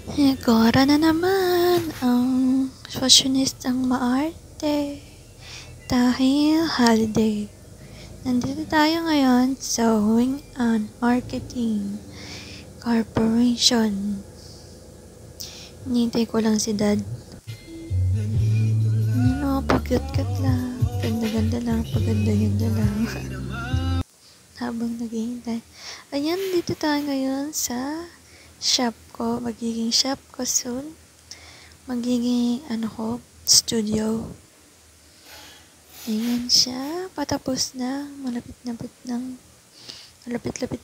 Agora na naman ang fashionistang maarte dahil holiday. Nandito tayo ngayon sa Wing and Marketing Corporation. Hinintay ko lang si Dad. Pa-cute-cute lang. Ganda-ganda lang. Paganda-ganda lang. Habang naghihintay. Ayan, dito tayo ngayon sa shop ko. Magiging shop ko soon. Magiging, studio. Ayan siya. Patapos na. Malapit-lapit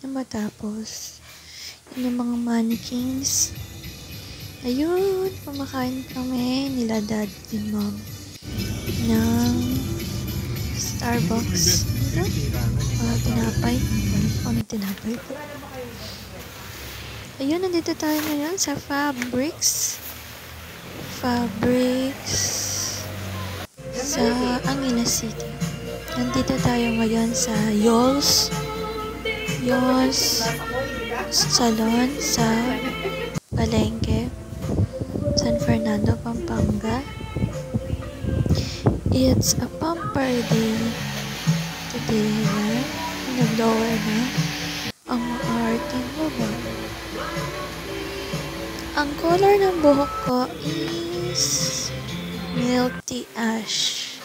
na matapos. Yun yung mga mannequins. Ayun. Kumakain kami nila Dad and Mom ng Starbucks. Tinapay. Ano tinapay po? Ayun, nandito tayo ngayon sa Fabrics sa Angeles City. Nandito tayo ngayon sa Yol's Salon sa Palengke, San Fernando, Pampanga. It's a bumper day today. Nag-lower na ang aarting buhok. Ang color ng buhok ko is milky ash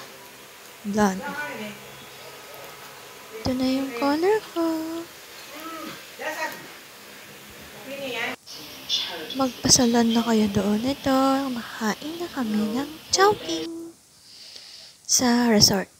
blonde. Ito na yung color ko. Magpasalon na kayo doon. Ito, makain na kami ng chowking sa resort.